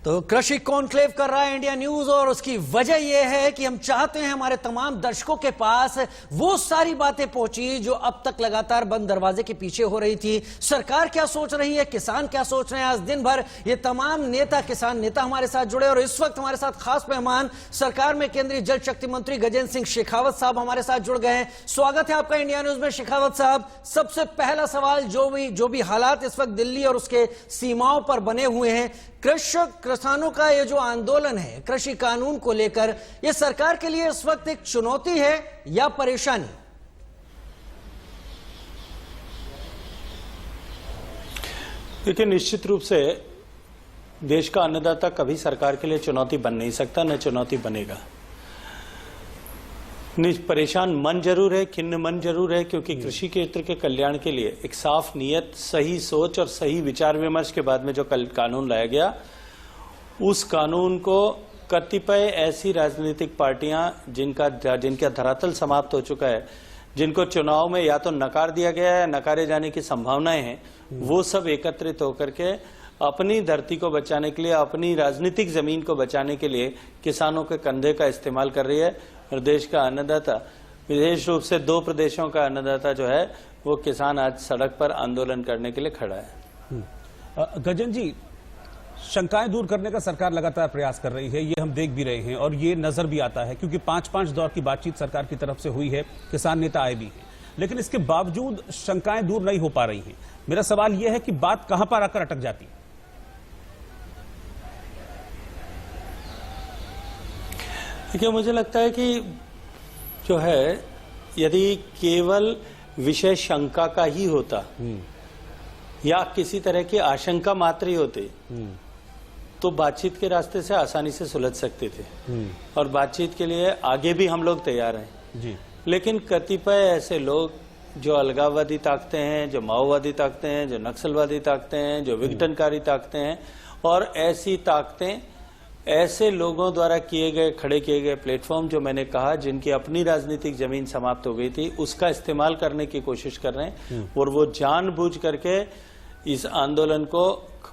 तो कृषि कॉन्क्लेव कर रहा है इंडिया न्यूज और उसकी वजह यह है कि हम चाहते हैं हमारे तमाम दर्शकों के पास वो सारी बातें पहुंची जो अब तक लगातार बंद दरवाजे के पीछे हो रही थी। सरकार क्या सोच रही है, किसान क्या सोच रहे हैं। आज दिन भर ये तमाम नेता, किसान नेता हमारे साथ जुड़े और इस वक्त हमारे साथ खास मेहमान सरकार में केंद्रीय जल शक्ति मंत्री गजेंद्र सिंह शेखावत साहब हमारे साथ जुड़ गए हैं। स्वागत है आपका इंडिया न्यूज में शेखावत साहब। सबसे पहला सवाल, जो भी हालात इस वक्त दिल्ली और उसके सीमाओं पर बने हुए हैं, किसानों का ये जो आंदोलन है कृषि कानून को लेकर, ये सरकार के लिए इस वक्त एक चुनौती है या परेशानी? देखिए, निश्चित रूप से देश का अन्नदाता कभी सरकार के लिए चुनौती बन नहीं सकता, न चुनौती बनेगा। परेशान मन जरूर है, खिन्न मन जरूर है, क्योंकि कृषि क्षेत्र के कल्याण के लिए एक साफ नीयत, सही सोच और सही विचार विमर्श के बाद में जो कल कानून लाया गया, उस कानून को कतिपय ऐसी राजनीतिक पार्टियां जिनका धरातल समाप्त हो चुका है, जिनको चुनाव में या तो नकार दिया गया है, नकारे जाने की संभावनाएं हैं, वो सब एकत्रित होकर के अपनी धरती को बचाने के लिए, अपनी राजनीतिक जमीन को बचाने के लिए किसानों के कंधे का इस्तेमाल कर रही है। और देश का अन्नदाता, विशेष रूप से दो प्रदेशों का अन्नदाता जो है, वो किसान आज सड़क पर आंदोलन करने के लिए खड़ा है। गजेंद्र जी, शंकाएं दूर करने का सरकार लगातार प्रयास कर रही है, ये हम देख भी रहे हैं और ये नजर भी आता है, क्योंकि 5-5 दौर की बातचीत सरकार की तरफ से हुई है, किसान नेता आए भी हैं, लेकिन इसके बावजूद शंकाएं दूर नहीं हो पा रही हैं। मेरा सवाल यह है कि बात कहां पर आकर अटक जाती है? देखिए, मुझे लगता है कि जो है, यदि केवल विषय शंका का ही होता या किसी तरह की आशंका मात्र ही होती, तो बातचीत के रास्ते से आसानी से सुलझ सकते थे और बातचीत के लिए आगे भी हम लोग तैयार हैं जी। लेकिन कतिपय ऐसे लोग जो अलगाववादी ताकतें हैं, जो माओवादी ताकतें हैं, जो नक्सलवादी ताकतें हैं, जो विघटनकारी ताकतें हैं, और ऐसी ताकतें ऐसे लोगों द्वारा खड़े किए गए प्लेटफॉर्म, जो मैंने कहा, जिनकी अपनी राजनीतिक जमीन समाप्त हो गई थी, उसका इस्तेमाल करने की कोशिश कर रहे हैं और वो जानबूझ करके इस आंदोलन को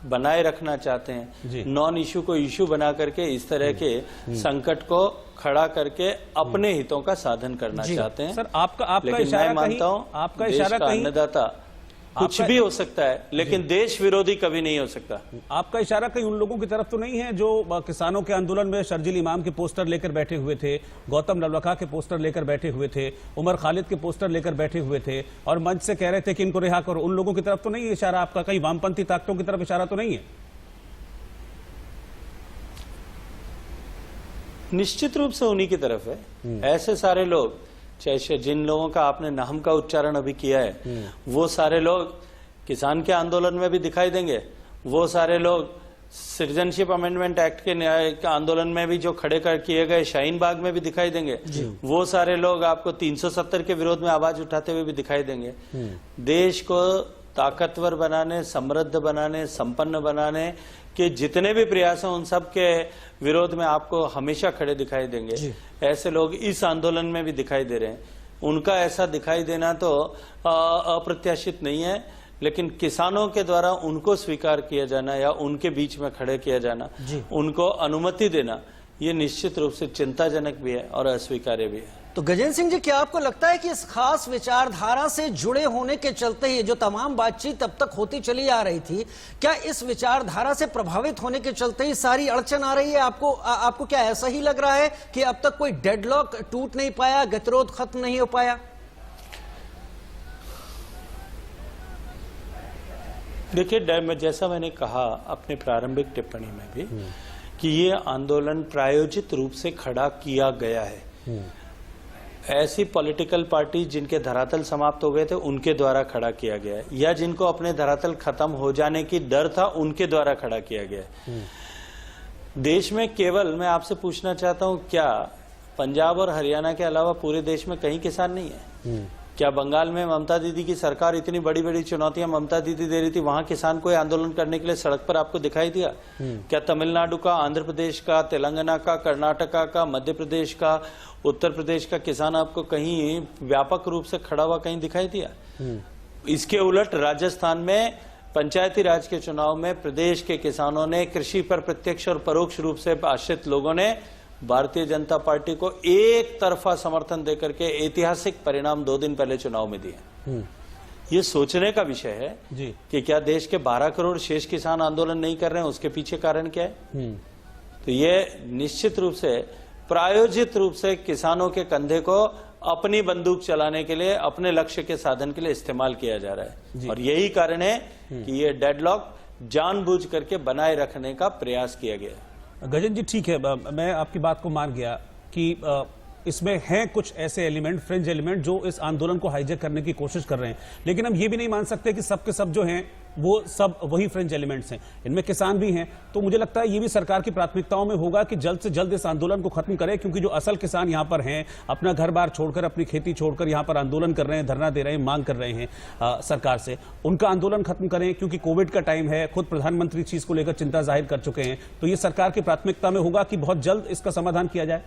बनाए रखना चाहते हैं। नॉन इशू को इशू बना करके इस तरह के संकट को खड़ा करके अपने हितों का साधन करना चाहते हैं। सर, आपका इशारा, मैं मानता हूं, आपका इशारा कहीं अन्नदाता कुछ भी हो सकता है, लेकिन देश विरोधी कभी नहीं हो सकता। आपका इशारा कहीं उन लोगों की तरफ तो नहीं है जो किसानों के आंदोलन में शर्जील इमाम के पोस्टर लेकर बैठे हुए थे, गौतम नवलखा के पोस्टर लेकर बैठे हुए थे, उमर खालिद के पोस्टर लेकर बैठे हुए थे और मंच से कह रहे थे कि इनको रिहा करो? उन लोगों की तरफ तो नहीं है इशारा आपका? कहीं वामपंथी ताकतों की तरफ इशारा तो नहीं है? निश्चित रूप से उन्हीं की तरफ है। ऐसे सारे लोग, चाहे जिन लोगों का आपने नाम का उच्चारण अभी किया है, वो सारे लोग किसान के आंदोलन में भी दिखाई देंगे, वो सारे लोग सिटीजनशिप अमेंडमेंट एक्ट के न्याय के आंदोलन में भी जो खड़े किए गए शाहीन बाग में भी दिखाई देंगे, वो सारे लोग आपको 370 के विरोध में आवाज उठाते हुए भी दिखाई देंगे। देश को ताकतवर बनाने, समृद्ध बनाने, संपन्न बनाने के जितने भी प्रयास हैं, उन सब के विरोध में आपको हमेशा खड़े दिखाई देंगे। ऐसे लोग इस आंदोलन में भी दिखाई दे रहे हैं। उनका ऐसा दिखाई देना तो अप्रत्याशित नहीं है, लेकिन किसानों के द्वारा उनको स्वीकार किया जाना या उनके बीच में खड़े किया जाना, उनको अनुमति देना, ये निश्चित रूप से चिंताजनक भी है और अस्वीकार्य भी है। तो गजेंद्र सिंह जी, क्या आपको लगता है कि इस खास विचारधारा से जुड़े होने के चलते ही जो तमाम बातचीत अब तक होती चली आ रही थी, क्या इस विचारधारा से प्रभावित होने के चलते ही सारी अड़चन आ रही है? आपको क्या ऐसा ही लग रहा है कि अब तक कोई डेडलॉक टूट नहीं पाया, गतिरोध खत्म नहीं हो पाया? देखिए, जैसा मैंने कहा अपने प्रारंभिक टिप्पणी में भी, कि ये आंदोलन प्रायोजित रूप से खड़ा किया गया है। ऐसी पॉलिटिकल पार्टी जिनके धरातल समाप्त हो गए थे, उनके द्वारा खड़ा किया गया है, या जिनको अपने धरातल खत्म हो जाने की डर था, उनके द्वारा खड़ा किया गया है। देश में केवल, मैं आपसे पूछना चाहता हूं, क्या पंजाब और हरियाणा के अलावा पूरे देश में कहीं किसान नहीं है? क्या बंगाल में ममता दीदी की सरकार इतनी बड़ी बड़ी चुनौतियां ममता दीदी दे रही थी, वहां किसान कोई आंदोलन करने के लिए सड़क पर आपको दिखाई दिया? क्या तमिलनाडु का, आंध्र प्रदेश का, तेलंगाना का, कर्नाटका का, मध्य प्रदेश का, उत्तर प्रदेश का किसान आपको कहीं व्यापक रूप से खड़ा हुआ कहीं दिखाई दिया? इसके उलट राजस्थान में पंचायती राज के चुनाव में प्रदेश के किसानों ने, कृषि पर प्रत्यक्ष और परोक्ष रूप से आश्रित लोगों ने भारतीय जनता पार्टी को एक तरफा समर्थन देकर के ऐतिहासिक परिणाम 2 दिन पहले चुनाव में दिए। ये सोचने का विषय है जी कि क्या देश के 12 करोड़ शेष किसान आंदोलन नहीं कर रहे हैं, उसके पीछे कारण क्या है? तो ये निश्चित रूप से प्रायोजित रूप से किसानों के कंधे को अपनी बंदूक चलाने के लिए, अपने लक्ष्य के साधन के लिए इस्तेमाल किया जा रहा है। और यही कारण है कि ये डेडलॉक जानबूझ करके बनाए रखने का प्रयास किया गया। गजेंद्र जी, ठीक है, मैं आपकी बात को मान गया कि इसमें हैं कुछ ऐसे एलिमेंट, फ्रिंज एलिमेंट, जो इस आंदोलन को हाईजैक करने की कोशिश कर रहे हैं, लेकिन हम ये भी नहीं मान सकते कि सब के सब जो हैं वो सब वही फ्रिंज एलिमेंट्स हैं। इनमें किसान भी हैं। तो मुझे लगता है ये भी सरकार की प्राथमिकताओं में होगा कि जल्द से जल्द इस आंदोलन को खत्म करें, क्योंकि जो असल किसान यहाँ पर हैं, अपना घर बार छोड़कर, अपनी खेती छोड़कर यहाँ पर आंदोलन कर रहे हैं, धरना दे रहे हैं, मांग कर रहे हैं सरकार से, उनका आंदोलन खत्म करें, क्योंकि कोविड का टाइम है। खुद प्रधानमंत्री इस चीज को लेकर चिंता जाहिर कर चुके हैं। तो ये सरकार की प्राथमिकता में होगा कि बहुत जल्द इसका समाधान किया जाए।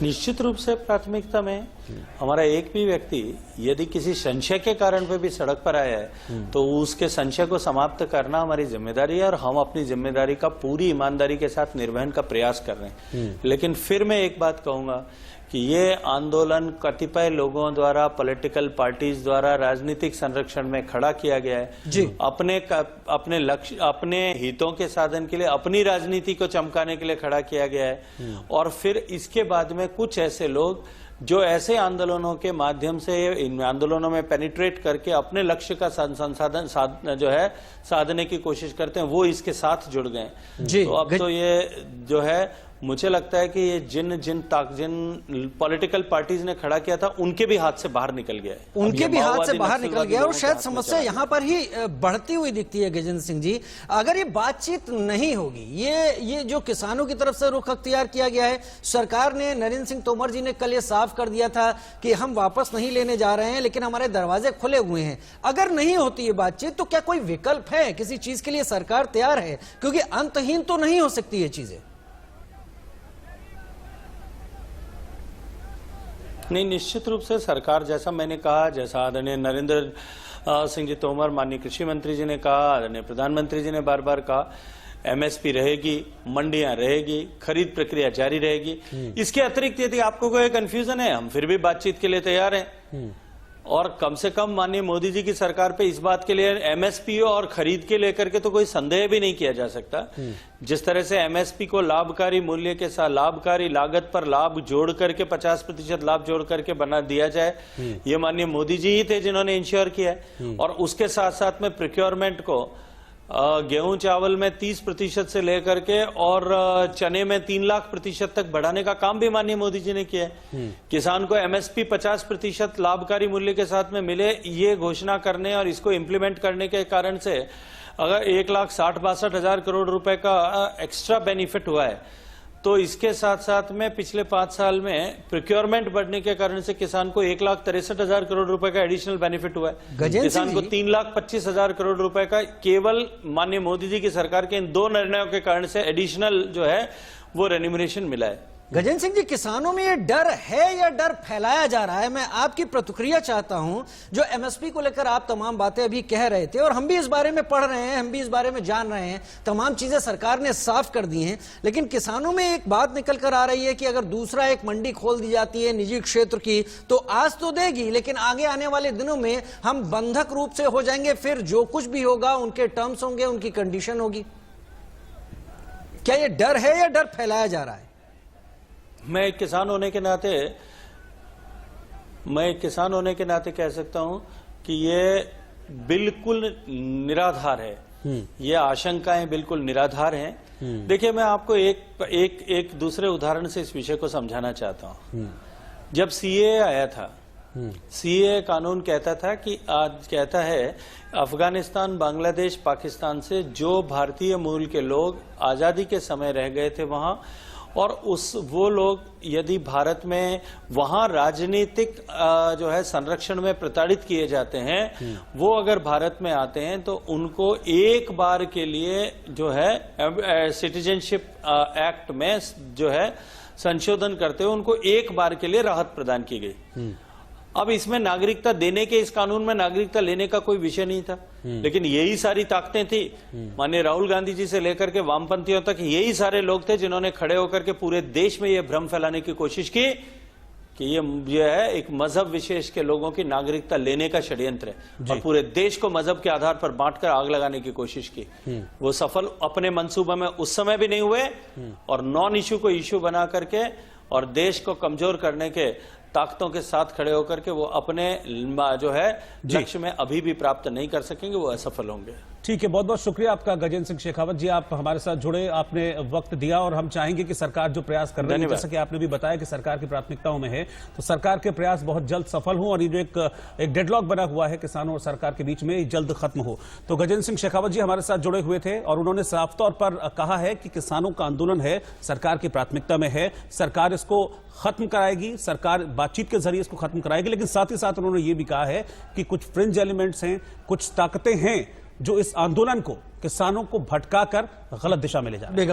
निश्चित रूप से प्राथमिकता में हमारा एक भी व्यक्ति यदि किसी संशय के कारण पे भी सड़क पर आया है तो उसके संशय को समाप्त करना हमारी जिम्मेदारी है, और हम अपनी जिम्मेदारी का पूरी ईमानदारी के साथ निर्वहन का प्रयास कर रहे हैं। लेकिन फिर मैं एक बात कहूंगा कि ये आंदोलन कतिपय लोगों द्वारा, पॉलिटिकल पार्टीज द्वारा राजनीतिक संरक्षण में खड़ा किया गया है जी। अपने लक्ष्य, अपने हितों के साधन के लिए, अपनी राजनीति को चमकाने के लिए खड़ा किया गया है। और फिर इसके बाद में कुछ ऐसे लोग जो ऐसे आंदोलनों के माध्यम से इन आंदोलनों में पेनिट्रेट करके अपने लक्ष्य का साधने की कोशिश करते हैं, वो इसके साथ जुड़ गए। तो अब तो ये जो है, मुझे लगता है कि ये जिन पॉलिटिकल पार्टीज ने खड़ा किया था उनके भी हाथ से बाहर निकल गया है, उनके भी हाथ से बाहर निकल गया। और शायद समस्या यहां पर ही बढ़ती हुई दिखती है गजेंद्र सिंह जी। अगर ये बातचीत नहीं होगी, ये जो किसानों की तरफ से रुख अख्तियार किया गया है, सरकार ने, नरेंद्र सिंह तोमर जी ने कल ये साफ कर दिया था कि हम वापस नहीं लेने जा रहे हैं, लेकिन हमारे दरवाजे खुले हुए हैं। अगर नहीं होती ये बातचीत तो क्या कोई विकल्प है? किसी चीज के लिए सरकार तैयार है? क्योंकि अंतहीन तो नहीं हो सकती ये चीजें। नहीं, निश्चित रूप से सरकार, जैसा मैंने कहा, जैसा आदरणीय नरेंद्र सिंह जी तोमर, माननीय कृषि मंत्री जी ने कहा, आदरणीय प्रधानमंत्री जी ने बार बार कहा, एमएसपी रहेगी, मंडियां रहेगी, खरीद प्रक्रिया जारी रहेगी। इसके अतिरिक्त यदि आपको कोई कंफ्यूजन है, हम फिर भी बातचीत के लिए तैयार हैं। और कम से कम माननीय मोदी जी की सरकार पे इस बात के लिए, एमएसपी और खरीद के लेकर के तो कोई संदेह भी नहीं किया जा सकता। जिस तरह से एमएसपी को लाभकारी मूल्य के साथ, लाभकारी लागत पर लाभ जोड़ करके 50% लाभ जोड़ करके बना दिया जाए, ये माननीय मोदी जी ही थे जिन्होंने इंश्योर किया है। और उसके साथ साथ में प्रोक्योरमेंट को गेहूं चावल में 30% से लेकर के और चने में 3 लाख प्रतिशत तक बढ़ाने का काम भी माननीय मोदी जी ने किया है। किसान को एमएसपी 50% लाभकारी मूल्य के साथ में मिले, ये घोषणा करने और इसको इंप्लीमेंट करने के कारण से अगर 1,60,62,000 करोड़ रुपए का एक्स्ट्रा बेनिफिट हुआ है, तो इसके साथ साथ में पिछले 5 साल में प्रोक्योरमेंट बढ़ने के कारण से किसान को 1,63,000 करोड़ रुपए का एडिशनल बेनिफिट हुआ है। किसान को 3,25,000 करोड़ रुपए का केवल माननीय मोदी जी की सरकार के इन 2 निर्णयों के कारण से एडिशनल जो है वो रेन्यूमरेशन मिला है। गजेंद्र सिंह जी, किसानों में ये डर है या डर फैलाया जा रहा है? मैं आपकी प्रतिक्रिया चाहता हूं। जो एमएसपी को लेकर आप तमाम बातें अभी कह रहे थे, और हम भी इस बारे में पढ़ रहे हैं, हम भी इस बारे में जान रहे हैं, तमाम चीजें सरकार ने साफ कर दी हैं, लेकिन किसानों में एक बात निकल कर आ रही है कि अगर दूसरा एक मंडी खोल दी जाती है निजी क्षेत्र की, तो आज तो देगी, लेकिन आगे आने वाले दिनों में हम बंधक रूप से हो जाएंगे। फिर जो कुछ भी होगा उनके टर्म्स होंगे, उनकी कंडीशन होगी। क्या ये डर है या डर फैलाया जा रहा है? मैं एक किसान होने के नाते कह सकता हूं कि ये बिल्कुल निराधार है। ये आशंकाएं बिल्कुल निराधार हैं। देखिए, मैं आपको एक दूसरे उदाहरण से इस विषय को समझाना चाहता हूं। जब सीए आया था, सीए कानून कहता था कि आज कहता है अफगानिस्तान, बांग्लादेश, पाकिस्तान से जो भारतीय मूल के लोग आजादी के समय रह गए थे वहां, और वो लोग यदि भारत में वहां राजनीतिक जो है संरक्षण में प्रताड़ित किए जाते हैं, वो अगर भारत में आते हैं तो उनको एक बार के लिए जो है सिटीजनशिप एक्ट में जो है संशोधन करते हुए उनको एक बार के लिए राहत प्रदान की गई। अब इसमें नागरिकता देने के, इस कानून में नागरिकता लेने का कोई विषय नहीं था, लेकिन यही सारी ताकतें थी। माननीय राहुल गांधी जी से लेकर के वामपंथियों तक यही सारे लोग थे जिन्होंने खड़े होकर के पूरे देश में यह भ्रम फैलाने की कोशिश की कि ये है एक मजहब विशेष के लोगों की नागरिकता लेने का षड्यंत्र है, और पूरे देश को मजहब के आधार पर बांटकर आग लगाने की कोशिश की। वो सफल अपने मंसूबे में उस समय भी नहीं हुए, और नॉन इशू को इशू बना करके और देश को कमजोर करने के ताकतों के साथ खड़े होकर के वो अपने जो है लक्ष्य में अभी भी प्राप्त नहीं कर सकेंगे, वो असफल होंगे। ठीक है, बहुत बहुत शुक्रिया आपका गजेंद्र सिंह शेखावत जी, आप हमारे साथ जुड़े, आपने वक्त दिया, और हम चाहेंगे कि सरकार जो प्रयास कर रही है, जैसा कि आपने भी बताया कि सरकार की प्राथमिकताओं में है, तो सरकार के प्रयास बहुत जल्द सफल हों और ये जो एक डेडलॉक बना हुआ है किसानों और सरकार के बीच में, जल्द खत्म हो। तो गजेंद्र सिंह शेखावत जी हमारे साथ जुड़े हुए थे और उन्होंने साफ तौर पर कहा है कि किसानों का आंदोलन है, सरकार की प्राथमिकता में है, सरकार इसको खत्म कराएगी, सरकार बातचीत के जरिए इसको खत्म कराएगी। लेकिन साथ ही साथ उन्होंने ये भी कहा है कि कुछ फ्रिंज एलिमेंट्स हैं, कुछ ताकतें हैं जो इस आंदोलन को, किसानों को भटकाकर गलत दिशा में ले जा रही हैं।